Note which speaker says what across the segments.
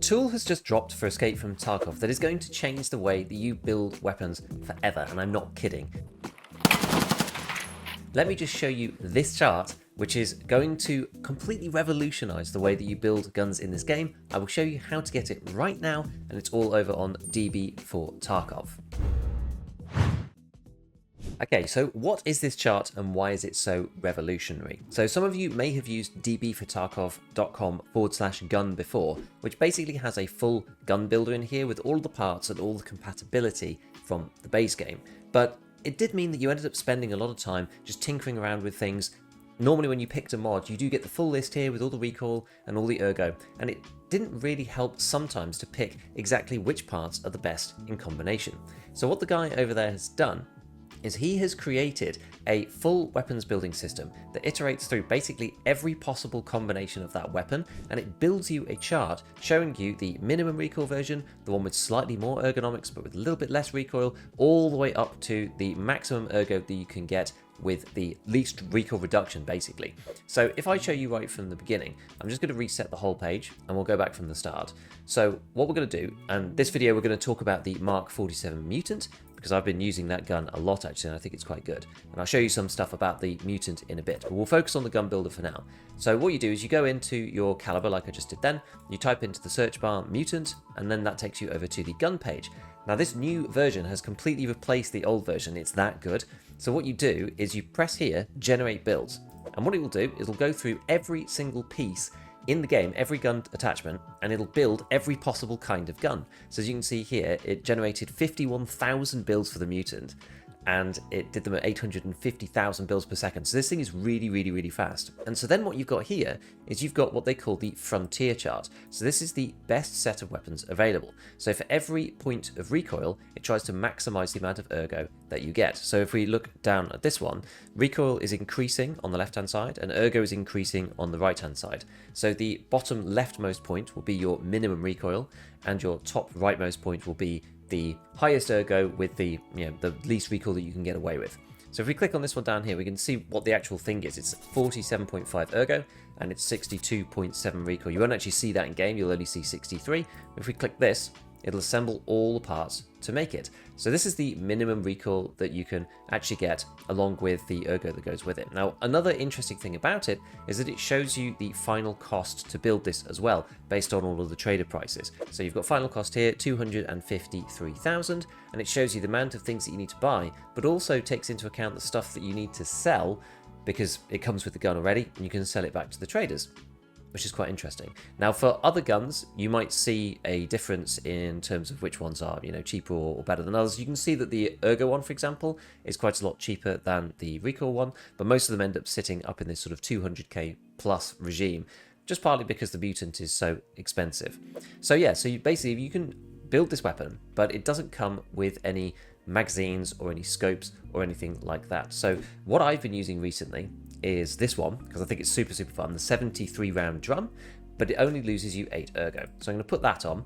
Speaker 1: tool has just dropped for Escape from Tarkov that is going to change the way that you build weapons forever, and I'm not kidding. Let me just show you this chart, which is going to completely revolutionize the way that you build guns in this game. I will show you how to get it right now, and it's all over on DB for Tarkov. Okay, so what is this chart and why is it so revolutionary? So some of you may have used dbfortarkov.com/gun before, which basically has a full gun builder in here with all the parts and all the compatibility from the base game. But it did mean that you ended up spending a lot of time just tinkering around with things. Normally when you picked a mod, you do get the full list here with all the recoil and all the ergo, and it didn't really help sometimes to pick exactly which parts are the best in combination. So what the guy over there has done is he has created a full weapons building system that iterates through basically every possible combination of that weapon, and it builds you a chart showing you the minimum recoil version, the one with slightly more ergonomics but with a little bit less recoil, all the way up to the maximum ergo that you can get with the least recoil reduction, basically. So if I show you right from the beginning, I'm just going to reset the whole page and we'll go back from the start. So what we're going to do, and this video we're going to talk about the Mark 47 Mutant, because I've been using that gun a lot actually, and I think it's quite good. And I'll show you some stuff about the Mutant in a bit, but we'll focus on the gun builder for now. So what you do is you go into your caliber like I just did then, you type into the search bar Mutant, and then that takes you over to the gun page. Now this new version has completely replaced the old version, it's that good. So what you do is you press here, generate builds, and what it will do is it'll go through every single piece in the game, every gun attachment, and it'll build every possible kind of gun. So as you can see here, it generated 51,000 builds for the Mutant, and it did them at 850,000 builds per second. So this thing is really, really, really fast. And so then what you've got here is you've got what they call the frontier chart. So this is the best set of weapons available. So for every point of recoil, it tries to maximize the amount of ergo that you get. So if we look down at this one, recoil is increasing on the left-hand side and ergo is increasing on the right-hand side. So the bottom leftmost point will be your minimum recoil, and your top rightmost point will be the highest ergo with the the least recoil that you can get away with. So if we click on this one down here, we can see what the actual thing is. It's 47.5 ergo and it's 62.7 recoil. You won't actually see that in game, you'll only see 63. If we click this, it'll assemble all the parts to make it. So this is the minimum recoil that you can actually get along with the ergo that goes with it. Now, another interesting thing about it is that it shows you the final cost to build this as well, based on all of the trader prices. So you've got final cost here, 253,000, and it shows you the amount of things that you need to buy, but also takes into account the stuff that you need to sell because it comes with the gun already, and you can sell it back to the traders, which is quite interesting. Now for other guns, you might see a difference in terms of which ones are, cheaper or better than others. You can see that the ergo one, for example, is quite a lot cheaper than the recoil one, but most of them end up sitting up in this sort of 200k plus regime, just partly because the Mutant is so expensive. So yeah, so basically you can build this weapon, but it doesn't come with any magazines or any scopes or anything like that. So what I've been using recently is this one, because I think it's super, super fun, the 73 round drum, but it only loses you 8 ergo. So I'm going to put that on,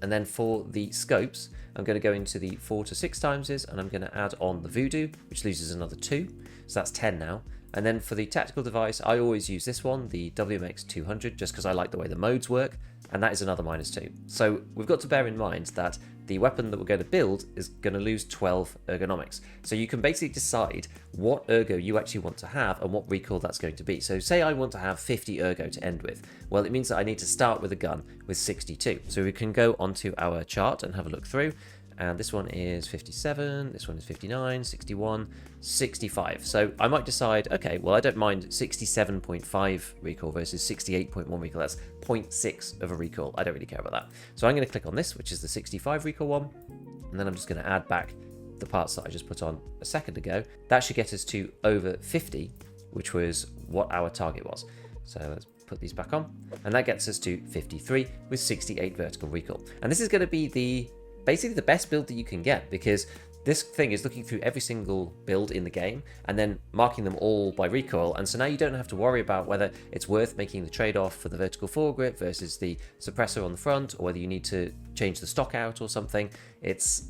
Speaker 1: and then for the scopes, I'm going to go into the 4 to 6 timeses, and I'm going to add on the Voodoo, which loses another 2, so that's 10 now. And then for the tactical device, I always use this one, the WMX 200, just because I like the way the modes work, and that is another -2. So we've got to bear in mind that the weapon that we're going to build is going to lose 12 ergonomics. So you can basically decide what ergo you actually want to have and what recoil that's going to be. So say I want to have 50 ergo to end with. Well, it means that I need to start with a gun with 62. So we can go onto our chart and have a look through. And this one is 57, this one is 59, 61, 65. So I might decide, okay, well, I don't mind 67.5 recoil versus 68.1 recoil. That's 0.6 of a recoil. I don't really care about that. So I'm going to click on this, which is the 65 recoil one. And then I'm just going to add back the parts that I just put on a second ago. That should get us to over 50, which was what our target was. So let's put these back on. And that gets us to 53 with 68 vertical recoil. And this is going to be basically the best build that you can get, because this thing is looking through every single build in the game and then marking them all by recoil, and so now you don't have to worry about whether it's worth making the trade-off for the vertical foregrip versus the suppressor on the front, or whether you need to change the stock out or something. It's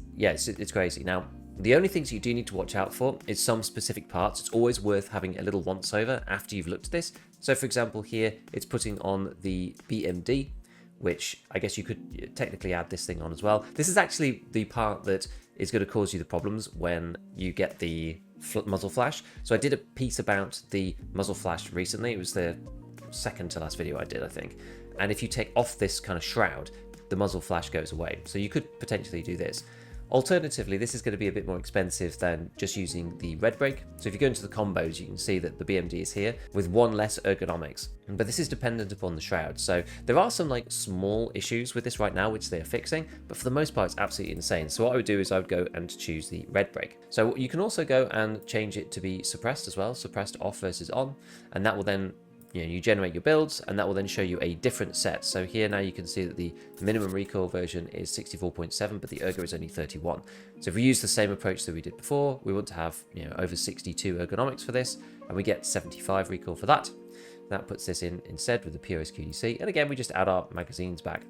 Speaker 1: crazy. Now, the only things you do need to watch out for is some specific parts. It's always worth having a little once over after you've looked at this. So for example here, it's putting on the BMD, which I guess you could technically add this thing on as well. This is actually the part that is going to cause you the problems when you get the muzzle flash. So I did a piece about the muzzle flash recently. It was the second to last video I did, I think. And if you take off this kind of shroud, the muzzle flash goes away. So you could potentially do this. Alternatively, this is going to be a bit more expensive than just using the red brake. So if you go into the combos, you can see that the BMD is here with one less ergonomics. But this is dependent upon the shroud. So there are some like small issues with this right now, which they are fixing. But for the most part, it's absolutely insane. So what I would do is I would go and choose the red brake. So you can also go and change it to be suppressed as well. Suppressed off versus on. And that will then you generate your builds, and that will then show you a different set. So here now you can see that the minimum recoil version is 64.7, but the ergo is only 31. So if we use the same approach that we did before, we want to have over 62 ergonomics for this, and we get 75 recoil for that. That puts this in instead with the POS QDC, and again we just add our magazines back.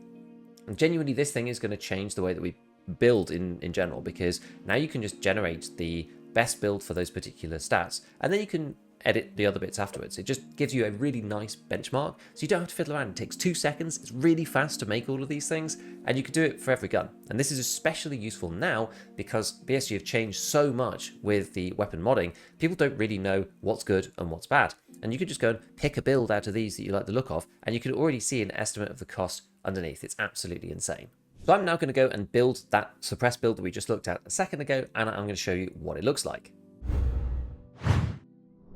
Speaker 1: And genuinely, this thing is going to change the way that we build in general, because now you can just generate the best build for those particular stats, and then you can edit the other bits afterwards. It just gives you a really nice benchmark, so you don't have to fiddle around. It takes 2 seconds. It's really fast to make all of these things, and you can do it for every gun. And this is especially useful now because BSG have changed so much with the weapon modding. People don't really know what's good and what's bad, and you can just go and pick a build out of these that you like the look of, and you can already see an estimate of the cost underneath. It's absolutely insane. So I'm now going to go and build that suppressed build that we just looked at a second ago, and I'm going to show you what it looks like.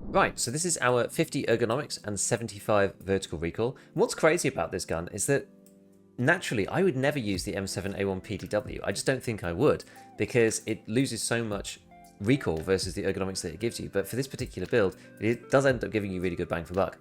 Speaker 1: Right, so this is our 50 ergonomics and 75 vertical recoil. And what's crazy about this gun is that naturally I would never use the M7A1 PDW. I just don't think I would, because it loses so much recoil versus the ergonomics that it gives you. But for this particular build, it does end up giving you really good bang for buck.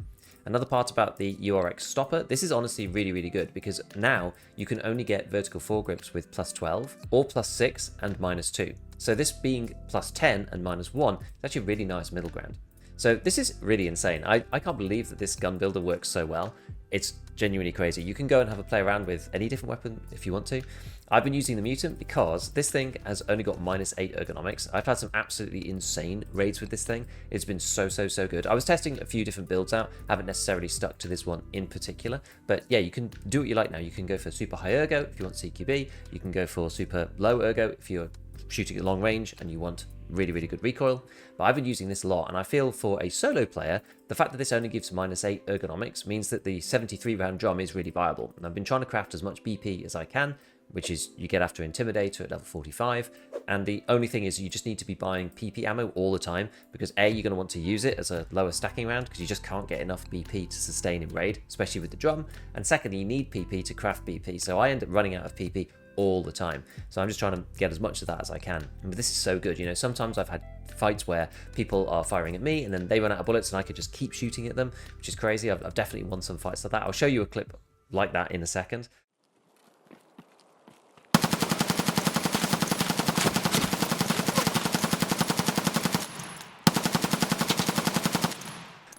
Speaker 1: Another part about the URX stopper, this is honestly really, really good, because now you can only get vertical foregrips with +12 or +6 and -2. So this being +10 and -1 is actually a really nice middle ground. So this is really insane. I can't believe that this gun builder works so well. It's genuinely crazy. You can go and have a play around with any different weapon if you want to. I've been using the Mutant because this thing has only got -8 ergonomics. I've had some absolutely insane raids with this thing. It's been so good. I was testing a few different builds out. Haven't necessarily stuck to this one in particular. But yeah, you can do what you like now. You can go for super high ergo if you want CQB. You can go for super low ergo if you're shooting at long range and you want really good recoil. But I've been using this a lot, and I feel for a solo player, the fact that this only gives -8 ergonomics means that the 73 round drum is really viable. And I've been trying to craft as much BP as I can, which is you get after Intimidator at level 45. And the only thing is you just need to be buying PP ammo all the time, because A, you're going to want to use it as a lower stacking round because you just can't get enough BP to sustain in raid, especially with the drum. And secondly, you need PP to craft BP, so I end up running out of PP all the time. So I'm just trying to get as much of that as I can. But this is so good. Sometimes I've had fights where people are firing at me and then they run out of bullets and I could just keep shooting at them, which is crazy. I've definitely won some fights like that. I'll show you a clip like that in a second.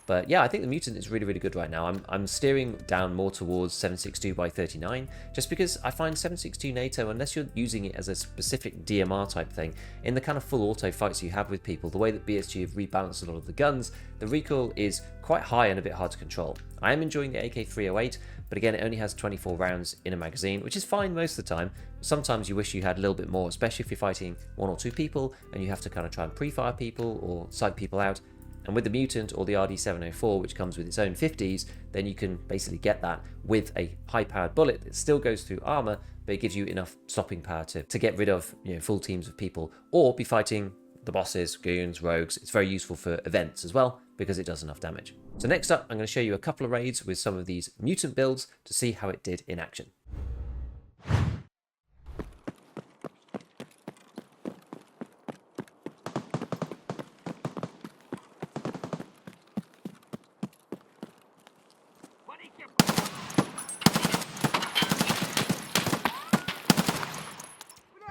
Speaker 1: But yeah, I think the Mutant is really good right now. I'm steering down more towards 7.62x39, just because I find 7.62 NATO, unless you're using it as a specific DMR type thing, in the kind of full auto fights you have with people, the way that BSG have rebalanced a lot of the guns, the recoil is quite high and a bit hard to control. I am enjoying the AK-308, but again, it only has 24 rounds in a magazine, which is fine most of the time. Sometimes you wish you had a little bit more, especially if you're fighting 1 or 2 people and you have to kind of try and pre-fire people or sight people out. And with the Mutant or the RD704, which comes with its own 50s, then you can basically get that with a high-powered bullet that still goes through armor, but it gives you enough stopping power to get rid of full teams of people, or be fighting the bosses, goons, rogues. It's very useful for events as well, because it does enough damage. So next up, I'm going to show you a couple of raids with some of these Mutant builds to see how it did in action.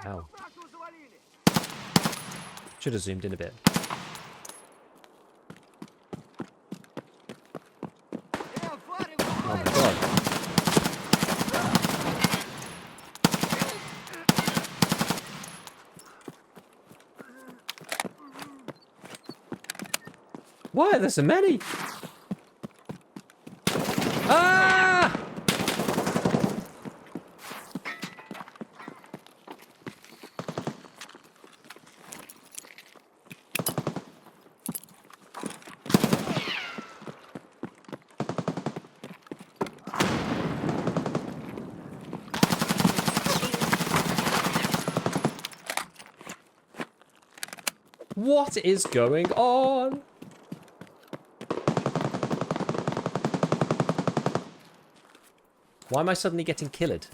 Speaker 1: Wow. Should have zoomed in a bit. Oh my god. Why are there so many? Ah! What is going on? Why am I suddenly getting killed?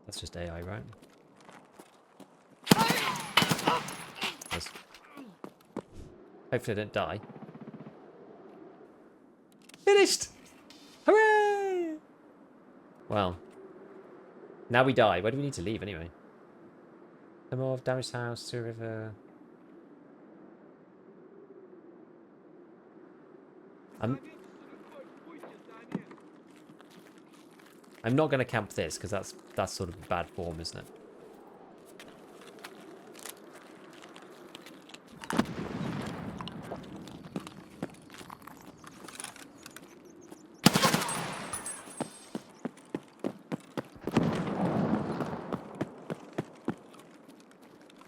Speaker 1: That's just AI, right? Yes. Hopefully I don't die. Finished! Hooray! Well. Now we die. Where do we need to leave anyway? No more damaged house to a river. I'm not going to camp this because that's sort of bad form, isn't it?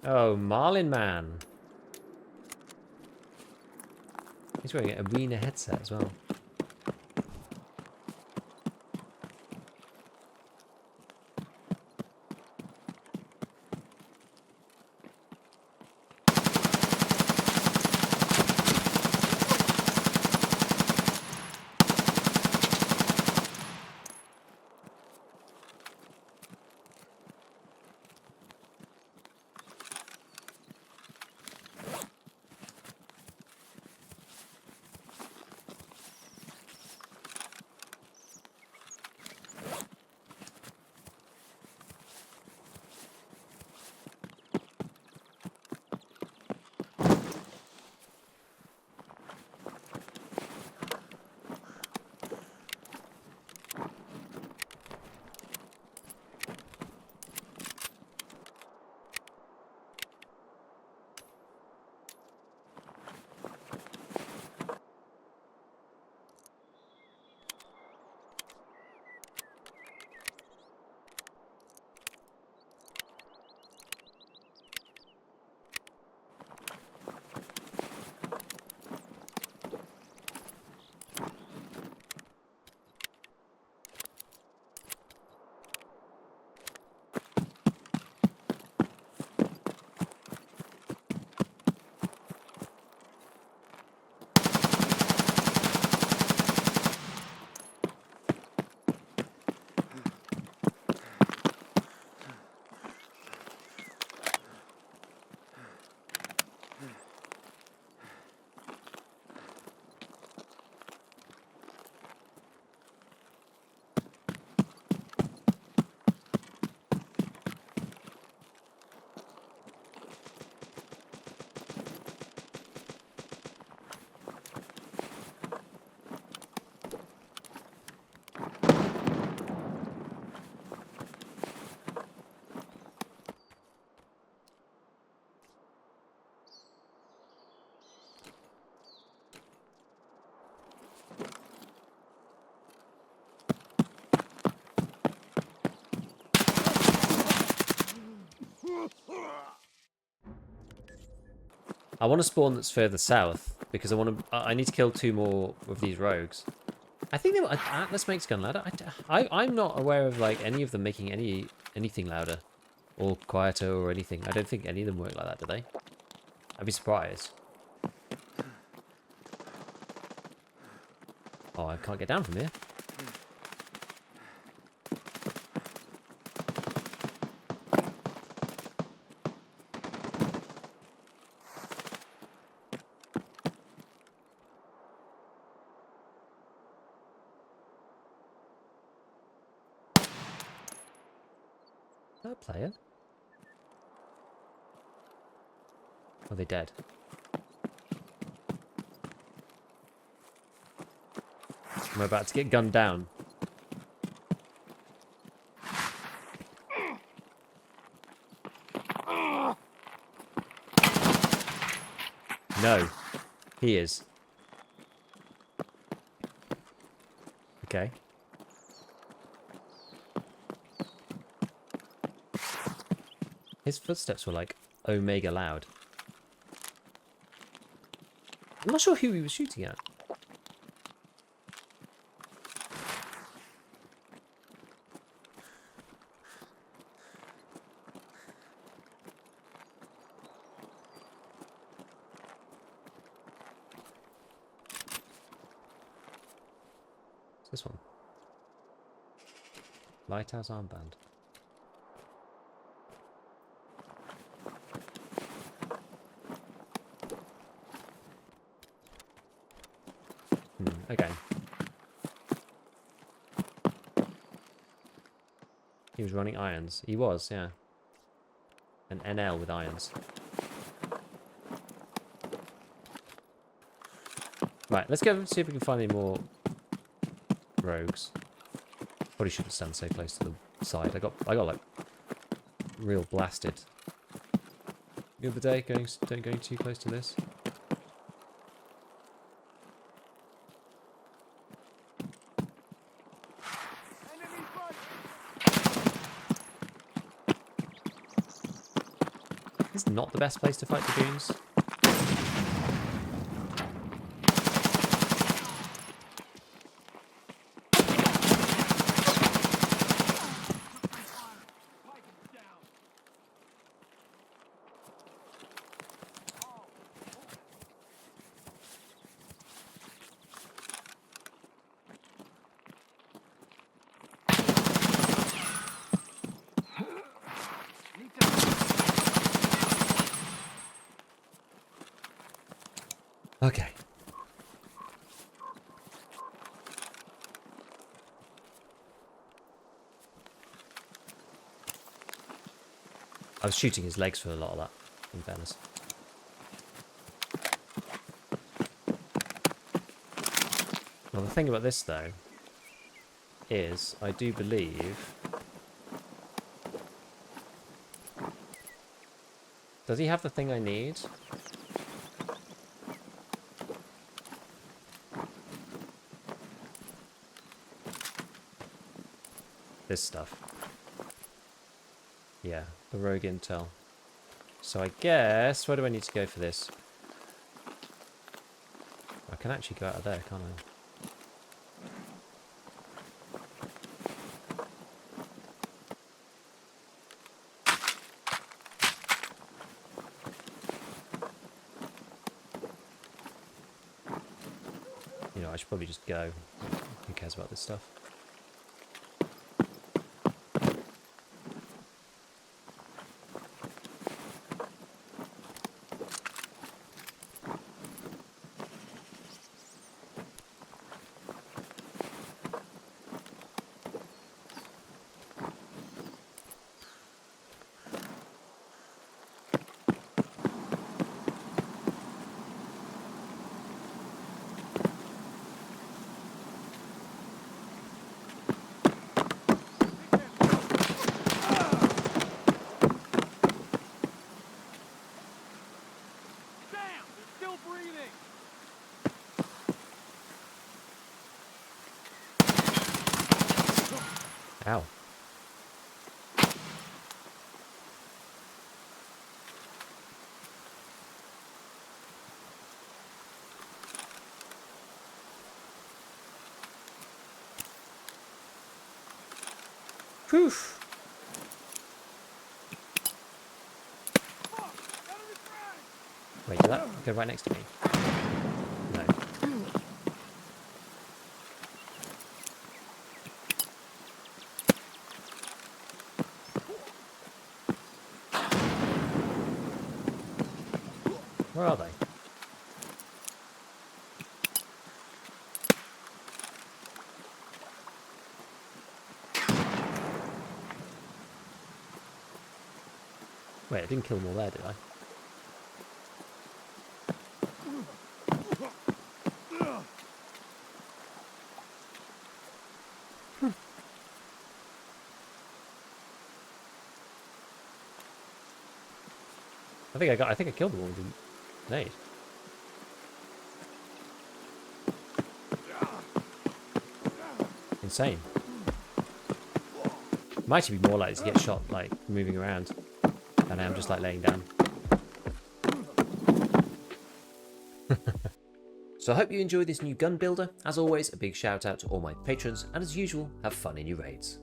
Speaker 1: Oh, Marlin Man. He's wearing an arena headset as well. I want to spawn that's further south because I need to kill 2 more of these rogues. I think they were Atlas makes gun louder. I'm not aware of like any of them making anything louder or quieter or anything. I don't think any of them work like that, do they? I'd be surprised. Oh, I can't get down from here. That player? Are they dead? I'm about to get gunned down. No. He is. Okay. His footsteps were like omega loud. I'm not sure who he was shooting at. What's this one? Lighthouse armband. Okay. He was running irons. He was, yeah. An NL with irons. Right, let's go and see if we can find any more rogues. Probably shouldn't stand so close to the side. I got like real blasted the other day going too close to this. This is not the best place to fight the goons. Okay. I was shooting his legs for a lot of that, in fairness. Well, the thing about this, though, is I do believe... Does he have the thing I need? This stuff. Yeah, the rogue intel. So I guess, where do I need to go for this? I can actually go out of there, can't I? You know, I should probably just go. Who cares about this stuff? Ow. Whew. Wait, did that go right next to me? No. Where are they? Wait, I didn't kill them all there, did I? I think I killed them all with the nade. Insane. Might actually be more likely to get shot like moving around, and I'm just like laying down. So I hope you enjoy this new gun builder. As always, a big shout out to all my patrons, and as usual, have fun in your raids.